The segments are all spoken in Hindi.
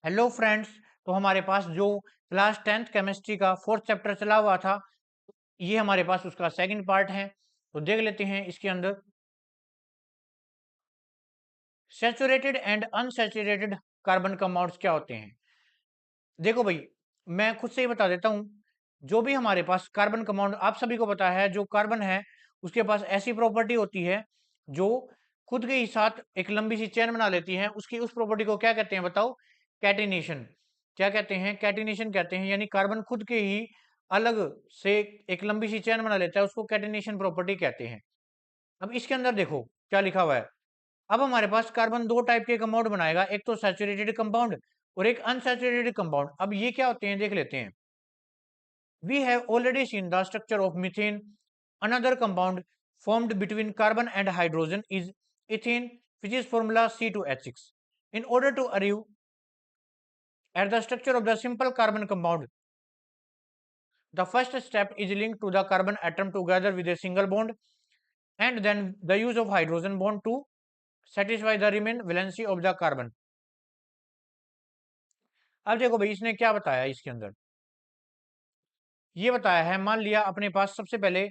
Hello friends. तो हमारे पास जो क्लास 10th केमिस्ट्री का फोर्थ चैप्टर चला हुआ था, ये हमारे पास उसका सेकंड पार्ट है। तो देख लेते हैं इसके अंदर saturated and unsaturated carbon compounds क्या होते हैं। देखो भाई, मैं खुद से ही बता देता हूँ। जो भी हमारे पास कार्बन कंपाउंड, आप सभी को पता है, जो कार्बन है उसके पास ऐसी प्रॉपर्टी होती है जो खुद के ही साथ एक लंबी सी चेन बना लेती है। उसकी उस प्रॉपर्टी को क्या कहते हैं बताओ? कैटिनेशन। क्या कहते हैं? कैटिनेशन कहते हैं। यानी कार्बन खुद के ही अलग से एक लंबी सी चेन बना लेता है, उसको कैटिनेशन प्रॉपर्टी कहते हैं। अब इसके अंदर देखो क्या लिखा हुआ है। अब हमारे पास कार्बन दो टाइप के कंपाउंड बनाएगा, एक तो सैचुरेटेड कंपाउंड और एक अनसैचुरेटेड कंपाउंड। अब ये क्या होते हैं देख लेते हैं। We have already seen the structure of methane. Another compound formed between carbon and hydrogen is ethane, which is formula C2H6. In order to arrive at the structure of the simple carbon compound, the first step is linked to the carbon atom together with a single bond, and then the use of hydrogen bond to satisfy the remaining valency of the carbon. अब देखो भाई, इसने क्या बताया इसके अंदर। ये बताया है, मान लिया अपने पास सबसे पहले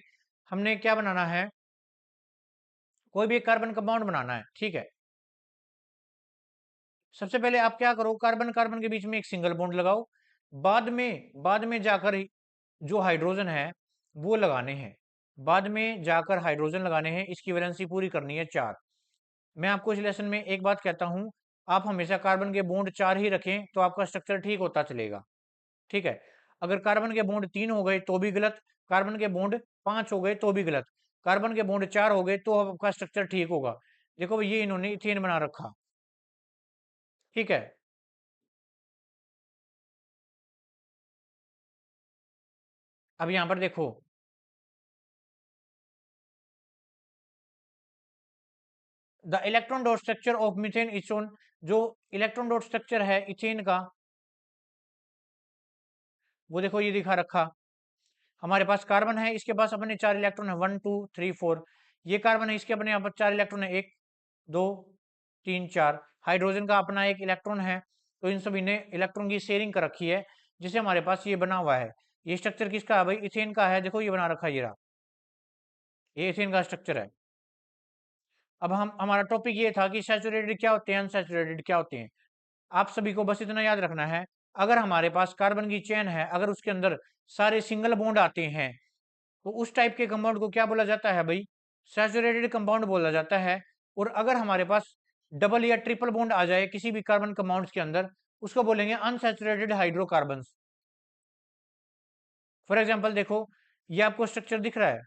हमने क्या बनाना है, कोई भी एक कार्बन कंपाउंड बनाना है, ठीक है। सबसे पहले आप क्या करो, कार्बन कार्बन के बीच में एक सिंगल बॉन्ड लगाओ। बाद में जाकर जो हाइड्रोजन है वो लगाने हैं। बाद में जाकर हाइड्रोजन लगाने हैं। इसकी वैलेंसी पूरी करनी है 4। मैं आपको इस लेसन में एक बात कहता हूं, आप हमेशा कार्बन के बॉन्ड 4 ही रखें तो आपका स्ट्रक्चर ठीक होता चलेगा, ठीक है। अगर कार्बन के बॉन्ड 3 हो गए तो भी गलत, कार्बन के बॉन्ड 5 हो गए तो भी गलत, कार्बन के बॉन्ड 4 हो गए तो आपका स्ट्रक्चर ठीक होगा। देखो ये इन्होंने इथेन बना रखा, ठीक है। अब यहां पर देखो, the electron dot structure of methane is shown. जो इलेक्ट्रॉन डॉट स्ट्रक्चर है इथेन का, वो देखो ये दिखा रखा। हमारे पास कार्बन है, इसके पास अपने 4 इलेक्ट्रॉन है, 1 2 3 4। ये कार्बन है, इसके अपने यहाँ पर 4 इलेक्ट्रॉन है, 1 2 3 4। हाइड्रोजन का अपना एक इलेक्ट्रॉन है। तो इन सभी ने इलेक्ट्रॉन की शेयरिंग कर रखी है, जिसे हमारे पास ये बना हुआ है। ये स्ट्रक्चर किसका है भाई? इथेन का है। देखो ये बना रखा है, ये रहा, ये इथेन का स्ट्रक्चर है। अब हम हमारा टॉपिक ये था कि सैचुरेटेड क्या होते हैं, अनसैचुरेटेड क्या होते हैं। आप सभी को बस इतना याद रखना है, अगर हमारे पास कार्बन की चेन है, अगर उसके अंदर सारे सिंगल बॉन्ड आते हैं तो उस टाइप के कंपाउंड को क्या बोला जाता है भाई? सैचुरेटेड कंपाउंड बोला जाता है। और अगर हमारे पास डबल या ट्रिपल बॉन्ड आ जाए किसी भी कार्बन कंपाउंड्स के अंदर, उसको बोलेंगे अनसैचुरेटेड हाइड्रोकार्बन्स। फॉर एग्जांपल देखो, ये आपको स्ट्रक्चर दिख रहा है,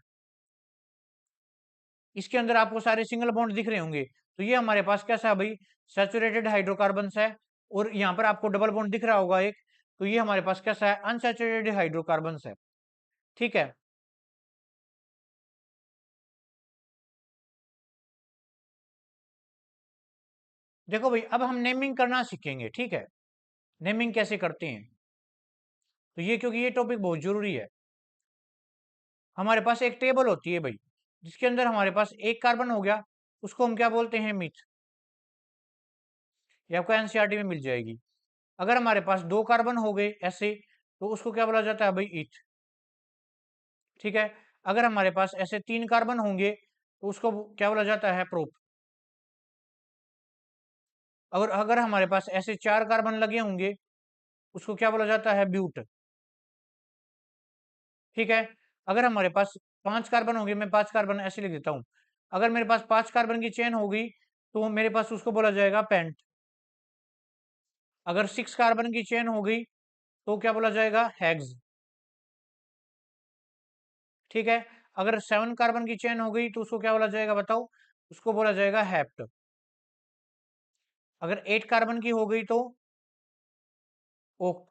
इसके अंदर आपको सारे सिंगल बॉन्ड दिख रहे होंगे। तो ये हमारे पास कैसा है भाई? सैचुरेटेड हाइड्रोकार्बन्स है। और यहाँ पर आपको डबल बॉन्ड दिख रहा होगा एक, तो ये हमारे पास कैसा है? अनसैचुरेटेड हाइड्रोकार्बन्स है, ठीक है। देखो भाई, अब हम नेमिंग करना सीखेंगे, ठीक है। नेमिंग कैसे करते हैं, तो ये क्योंकि ये टॉपिक बहुत जरूरी है। हमारे पास एक टेबल होती है भाई, जिसके अंदर हमारे पास एक कार्बन हो गया, उसको हम क्या बोलते हैं? मीथ। ये आपको एनसीईआरटी में मिल जाएगी। अगर हमारे पास दो कार्बन हो गए ऐसे, तो उसको क्या बोला जाता है भाई? ईथ, ठीक है। अगर हमारे पास ऐसे 3 कार्बन होंगे तो उसको क्या बोला जाता है? प्रोप। अगर अगर हमारे पास ऐसे 4 कार्बन लगे होंगे, उसको क्या बोला जाता है? ब्यूट, ठीक है। अगर हमारे पास 5 कार्बन होंगे, मैं 5 कार्बन ऐसे लिख देता हूं। अगर मेरे पास 5 कार्बन की चेन होगी तो मेरे पास उसको बोला जाएगा पेंट। अगर 6 कार्बन की चेन हो गई तो क्या बोला जाएगा? हेक्स, ठीक है। अगर 7 कार्बन की चेन हो गई तो उसको क्या बोला जाएगा बताओ? उसको बोला जाएगा हेप्ट। अगर 8 कार्बन की हो गई तो ओक।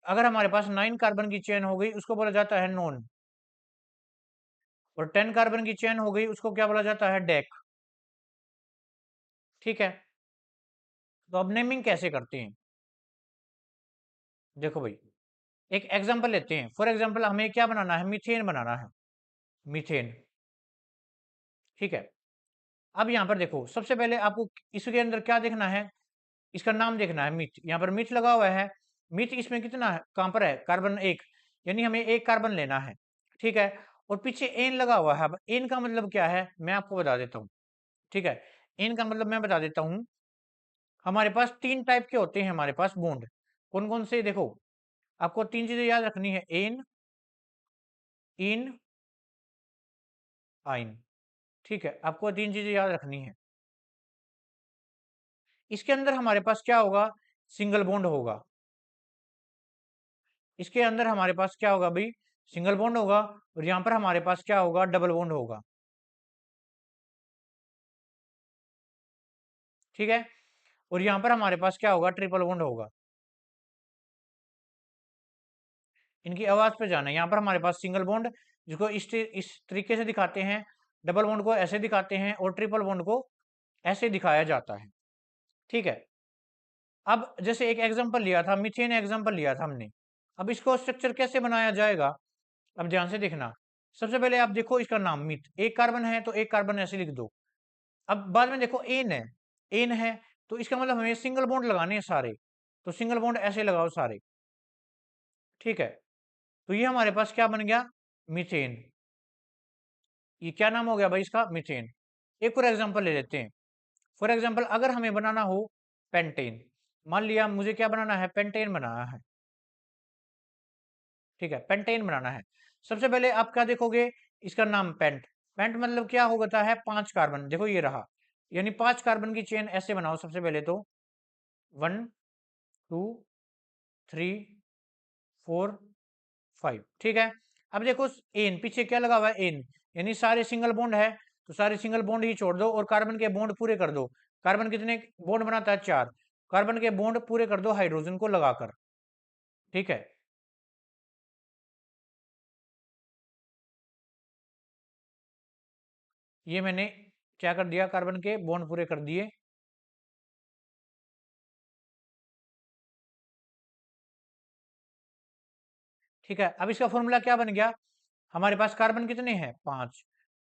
अगर हमारे पास 9 कार्बन की चेन हो गई उसको बोला जाता है नॉन। और 10 कार्बन की चेन हो गई उसको क्या बोला जाता है? डेक, ठीक है। तो अब नेमिंग कैसे करते हैं, देखो भाई, एक एग्जांपल लेते हैं। फॉर एग्जांपल हमें क्या बनाना है? मीथेन बनाना है, मीथेन, ठीक है। अब यहाँ पर देखो, सबसे पहले आपको इसके अंदर क्या देखना है, इसका नाम देखना है मीथ। यहाँ पर मीथ लगा हुआ है। मीथ इसमें कितना है, कहाँ पर है, कार्बन एक, यानी हमें एक कार्बन लेना है। ठीक है, और पीछे एन लगा हुआ है। अब एन का मतलब क्या है मैं आपको बता देता हूँ। ठीक है, एन का मतलब मैं बता देता हूँ। हमारे पास तीन टाइप के होते हैं हमारे पास बॉन्ड। कौन कौन से, देखो आपको तीन चीजें याद रखनी है, एन, इन, आइन। ठीक है, आपको तीन चीजें याद रखनी है। इसके अंदर हमारे पास क्या होगा, सिंगल बॉन्ड होगा। इसके अंदर हमारे पास क्या होगा भाई, सिंगल बॉन्ड होगा। और यहां पर हमारे पास क्या होगा, डबल बॉन्ड होगा। ठीक है, और यहां पर हमारे पास क्या होगा, ट्रिपल बॉन्ड होगा। इनकी आवाज पे जाना है। यहाँ पर हमारे पास सिंगल बॉन्ड, जिसको इस तरीके से दिखाते हैं, डबल बॉन्ड को ऐसे दिखाते हैं, और ट्रिपल बॉन्ड को ऐसे दिखाया जाता है। ठीक है, अब जैसे एक एग्जांपल लिया था, मीथेन एग्जांपल लिया था हमने। अब इसको स्ट्रक्चर कैसे बनाया जाएगा, अब ध्यान से देखना। सबसे पहले आप देखो इसका नाम मीथ, एक कार्बन है तो एक कार्बन ऐसे लिख दो। अब बाद में देखो एन है, एन है तो इसका मतलब हमें सिंगल बॉन्ड लगाने हैं सारे, तो सिंगल बॉन्ड ऐसे लगाओ सारे। ठीक है, तो ये हमारे पास क्या बन गया, मीथेन। ये क्या नाम हो गया भाई इसका, मीथेन। एक और एग्जांपल ले लेते हैं। फॉर एग्जांपल अगर हमें बनाना हो पेंटेन, मान लिया मुझे क्या बनाना है, पेंटेन बनाना है। ठीक है, पेंटेन बनाना है। सबसे पहले आप क्या देखोगे, इसका नाम पेंट। पेंट मतलब क्या होता है, पांच कार्बन, देखो ये रहा, यानी पांच कार्बन की चेन ऐसे बनाओ सबसे पहले तो, 1 2 3 4 5। ठीक है, अब देखो एन पीछे क्या लगा हुआ है, एन, यानी सारे सिंगल बॉन्ड है, तो सारे सिंगल बॉन्ड ही छोड़ दो और कार्बन के बॉन्ड पूरे कर दो। कार्बन कितने बॉन्ड बनाता है, चार। कार्बन के बॉन्ड पूरे कर दो हाइड्रोजन को लगाकर। ठीक है, ये मैंने क्या कर दिया, कार्बन के बॉन्ड पूरे कर दिए। ठीक है, अब इसका फॉर्मूला क्या बन गया, हमारे पास कार्बन कितने हैं, पांच,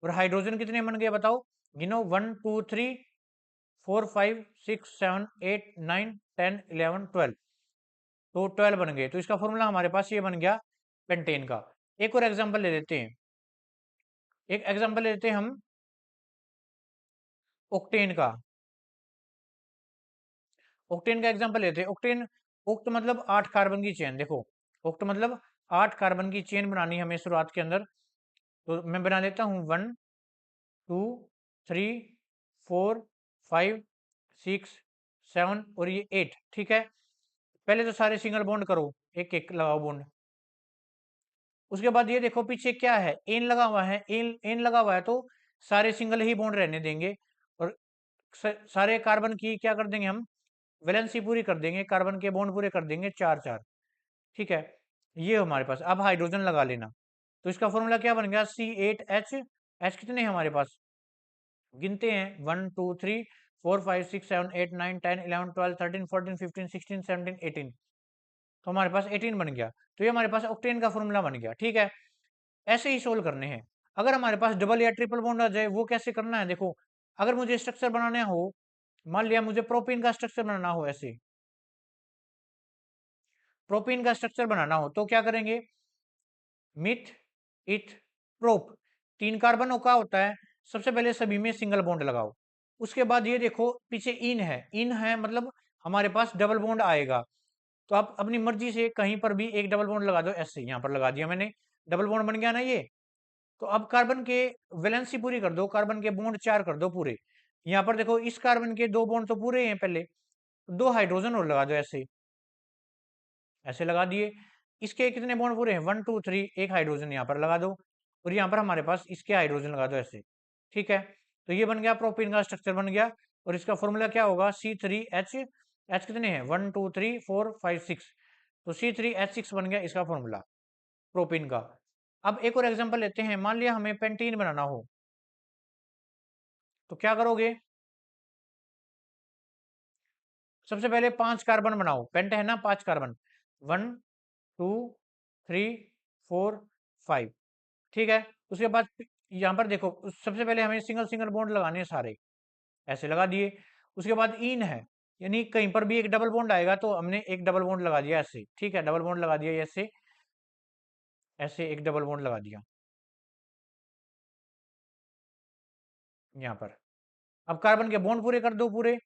और हाइड्रोजन कितने बन गए बताओ, गिनो, 1 2 3 4 5 6 7 8 9 10 11 12। तो 12 बन गए, तो इसका फॉर्मूला हमारे पास ये बन गया पेंटेन का। एक और एग्जांपल ले लेते हैं, एक एग्जांपल ले लेते हैं हम ओक्टेन का। ओक्टेन का एग्जांपल लेते हैं, ओक्टेन, ओक्ट मतलब आठ कार्बन की चेन। देखो ओक्ट मतलब आठ कार्बन की चेन बनानी है हमें शुरुआत के अंदर। तो मैं बना लेता हूँ, 1 2 3 4 5 6 7 और ये 8। ठीक है, पहले तो सारे सिंगल बॉन्ड करो, एक एक लगाओ बॉन्ड। उसके बाद ये देखो पीछे क्या है, एन लगा हुआ है, एन एन लगा हुआ है तो सारे सिंगल ही बॉन्ड रहने देंगे, और सारे कार्बन की क्या कर देंगे हम, वैलेंसी पूरी कर देंगे, कार्बन के बॉन्ड पूरे कर देंगे, चार चार। ठीक है, ये हमारे पास। अब हाइड्रोजन लगा लेना, तो इसका फॉर्मूला क्या बन गया, C8H। एच कितने हैं हमारे पास, गिनते हैं, 1 2 3 4 5 6 7 8 9 10 11 12 13 14 15 16 17 18। तो हमारे पास 18 बन गया। तो ये हमारे पास ऑक्टेन का फॉर्मूला बन गया। ठीक है, ऐसे ही सोल्व करने हैं। अगर हमारे पास डबल या ट्रिपल बॉन्ड आ जाए, वो कैसे करना है, देखो अगर मुझे स्ट्रक्चर बनाना हो, मान लिया मुझे प्रोपीन का स्ट्रक्चर बनाना हो, ऐसे प्रोपीन का स्ट्रक्चर बनाना हो तो क्या करेंगे, मिथ, इथ, प्रोप, तीन कार्बनों का होता है। सबसे पहले सभी में सिंगल बॉन्ड लगाओ। उसके बाद ये देखो पीछे इन है, इन है मतलब हमारे पास डबल बॉन्ड आएगा। तो आप अपनी मर्जी से कहीं पर भी एक डबल बॉन्ड लगा दो, ऐसे यहाँ पर लगा दिया मैंने, डबल बॉन्ड बन गया ना ये। तो अब कार्बन के वैलेंसी पूरी कर दो, कार्बन के बॉन्ड चार कर दो पूरे। यहाँ पर देखो इस कार्बन के दो बॉन्ड तो पूरे हैं पहले, दो हाइड्रोजन और लगा दो, ऐसे ऐसे लगा दिए। इसके कितने बॉन्ड पूरे हैं, 1 2 3, एक हाइड्रोजन यहाँ पर लगा दो, और यहाँ पर हमारे पास इसके हाइड्रोजन लगा दो, ऐसे। ठीक है, तो ये बन गया प्रोपीन का स्ट्रक्चर बन गया। और इसका फॉर्मूला क्या होगा, C3H। एच कितने हैं, 1 2 3 4 5 6, तो C3H6 बन गया इसका फॉर्मूला प्रोपीन का। अब एक और एग्जांपल लेते हैं, मान लिया हमें पेंटीन बनाना हो, तो क्या करोगे, सबसे पहले पांच कार्बन बनाओ, पेंट है ना, पांच कार्बन, 1 2 3 4 5। ठीक है, उसके बाद यहाँ पर देखो सबसे पहले हमें सिंगल सिंगल बॉन्ड लगाने हैं सारे। ऐसे लगा दिए। उसके बाद इन है, यानी कहीं पर भी एक डबल बॉन्ड आएगा तो हमने एक डबल बॉन्ड लगा दिया ऐसे, ठीक है, डबल बॉन्ड लगा दिया ऐसे, ऐसे एक डबल बॉन्ड लगा दिया यहाँ पर। अब कार्बन के बॉन्ड पूरे कर दो, पूरे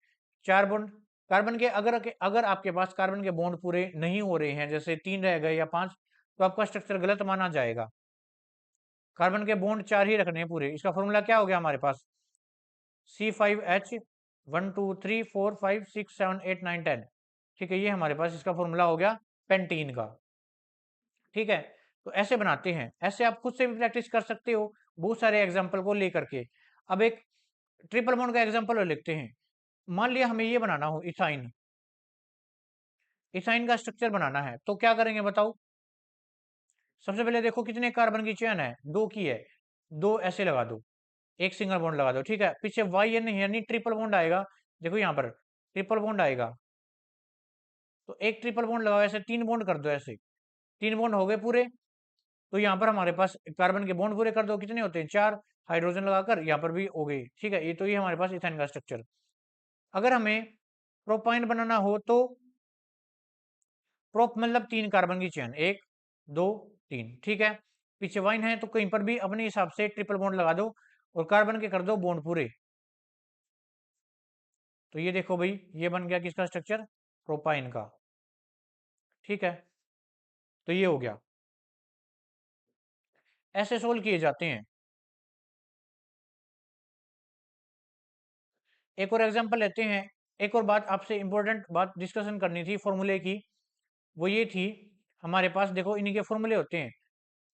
4 बॉन्ड। कार्बन के अगर आपके पास कार्बन के बॉन्ड पूरे नहीं हो रहे हैं, जैसे 3 रह गए या 5, तो आपका स्ट्रक्चर गलत माना जाएगा। कार्बन के बॉन्ड 4 ही रखने हैं पूरे। इसका फॉर्मूला क्या हो गया हमारे पास, C5H 1 2 3 4 5 6 7 8 9 10, ठीक है, ये हमारे पास इसका फॉर्मूला हो गया पेंटीन का, ठीक है। तो ऐसे बनाते हैं, ऐसे आप खुद से भी प्रैक्टिस कर सकते हो बहुत सारे एग्जाम्पल को लेकर के। अब एक ट्रिपल बॉन्ड का एग्जाम्पल और लिखते हैं। मान लिया हमें ये बनाना हो इथाइन, इथाइन का स्ट्रक्चर बनाना है, तो क्या करेंगे बताओ। सबसे पहले देखो कितने कार्बन की चेन है, 2 की है, 2 ऐसे लगा दो, एक सिंगल बॉन्ड लगा दो, ठीक है। पीछे वाई एन यानी ट्रिपल बॉन्ड आएगा, देखो यहाँ पर ट्रिपल बॉन्ड आएगा, तो एक ट्रिपल बॉन्ड लगाओ, ऐसे 3 बॉन्ड कर दो, ऐसे 3 बॉन्ड हो गए पूरे। तो यहाँ पर हमारे पास कार्बन के बॉन्ड पूरे कर दो, कितने होते हैं 4, हाइड्रोजन लगाकर यहाँ पर भी हो गई, ठीक है। ये तो ये हमारे पास इथेन का स्ट्रक्चर। अगर हमें प्रोपाइन बनाना हो तो प्रोप मतलब 3 कार्बन की चेन, 1 2 3, ठीक है। पीछे वाइन है तो कहीं पर भी अपने हिसाब से ट्रिपल बॉन्ड लगा दो और कार्बन के कर दो बॉन्ड पूरे। तो ये देखो भाई, ये बन गया किसका स्ट्रक्चर, प्रोपाइन का, ठीक है। तो ये हो गया, ऐसे सोल्व किए जाते हैं। एक और एग्जांपल लेते हैं। एक और बात आपसे इंपॉर्टेंट बात डिस्कशन करनी थी फॉर्मूले की, वो ये थी, हमारे पास देखो इन्हीं के फॉर्मूले होते हैं।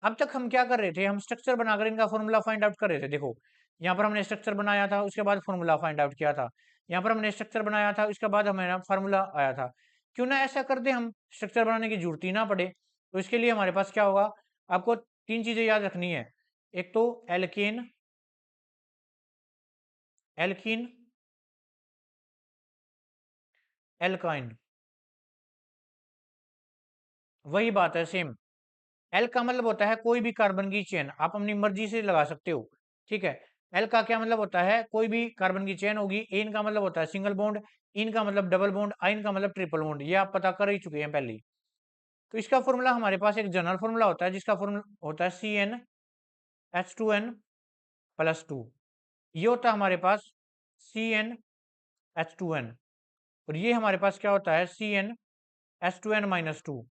अब तक हम क्या कर रहे थे, हम स्ट्रक्चर बनाकर इनका फॉर्मूला फाइंड आउट कर रहे थे। देखो यहाँ पर हमने स्ट्रक्चर बनाया था, उसके बाद फॉर्मूला फाइंड आउट किया था। यहाँ पर हमने स्ट्रक्चर बनाया था, उसके बाद हमें फार्मूला आया था। क्यों ना ऐसा कर दे, हम स्ट्रक्चर बनाने की जरूरत ही ना पड़े। तो इसके लिए हमारे पास क्या होगा, आपको 3 चीजें याद रखनी है। एक तो एल्केन, एल्कीन, एल्काइन, वही बात है सेम। एल का मतलब होता है कोई भी कार्बन की चेन, आप अपनी मर्जी से लगा सकते हो, ठीक है। एल का क्या मतलब होता है, कोई भी कार्बन की चेन होगी। एन का मतलब होता है सिंगल बॉन्ड, इन का मतलब डबल बॉन्ड, आइन का मतलब ट्रिपल बॉन्ड, ये आप पता कर ही चुके हैं पहले ही। तो इसका फॉर्मूला हमारे पास एक जनरल फॉर्मूला होता है, जिसका फॉर्मूला होता है CnH2n+2। ये होता है हमारे पास CnH2n, और ये हमारे पास क्या होता है CnH2n-2।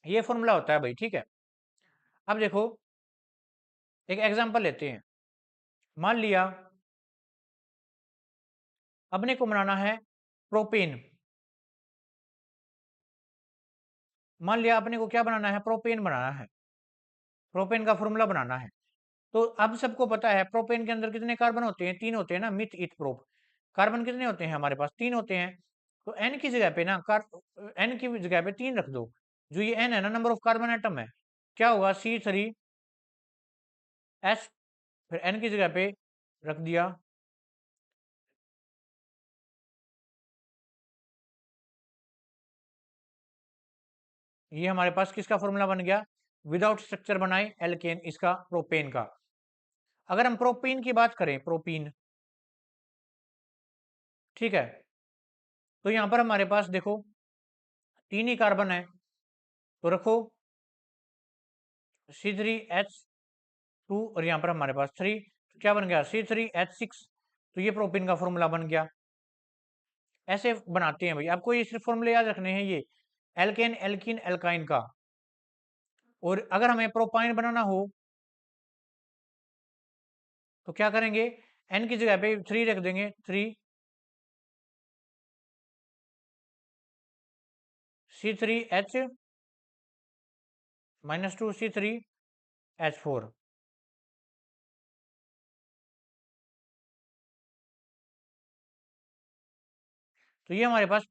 ये फॉर्मूला होता है भाई, ठीक है। अब देखो एक एग्जांपल लेते हैं। मान लिया अपने को बनाना है प्रोपेन, मान लिया अपने को क्या बनाना है, प्रोपेन बनाना है, प्रोपेन का फॉर्मूला बनाना है। तो अब सबको पता है प्रोपेन के अंदर कितने कार्बन होते हैं, 3 होते हैं ना, मिथ ईथ प्रोप। कार्बन कितने होते हैं हमारे पास, 3 होते हैं। तो एन की जगह पे ना एन की जगह पे 3 रख दो, जो ये एन है ना, नंबर ऑफ कार्बन एटम है, क्या होगा C3H, फिर एन की जगह पे रख दिया, ये हमारे पास किसका फॉर्मूला बन गया, विदाउट स्ट्रक्चर बनाए एल्केन, इसका प्रोपेन का। अगर हम प्रोपीन की बात करें, प्रोपीन, ठीक है, तो यहां पर हमारे पास देखो 3 ही कार्बन है, तो रखो C3H2, और यहां पर हमारे पास 3, तो क्या बन गया C3H6। तो ये प्रोपीन का फॉर्मूला बन गया। ऐसे बनाते हैं भाई, आपको ये सिर्फ फॉर्मूले याद रखने हैं, ये एल्केन, एल्कीन, एल्काइन का। और अगर हमें प्रोपाइन बनाना हो तो क्या करेंगे, एन की जगह पे 3 रख देंगे, 3 C3H-2 C3H4। तो ये हमारे पास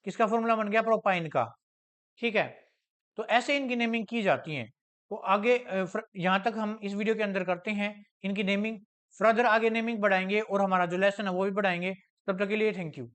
किसका फॉर्मूला बन गया, प्रोपाइन का, ठीक है। तो ऐसे इनकी नेमिंग की जाती है। तो आगे यहाँ तक हम इस वीडियो के अंदर करते हैं इनकी नेमिंग। फर्दर आगे नेमिंग बढ़ाएंगे और हमारा जो लेसन है वो भी बढ़ाएंगे। तब तक के लिए थैंक यू।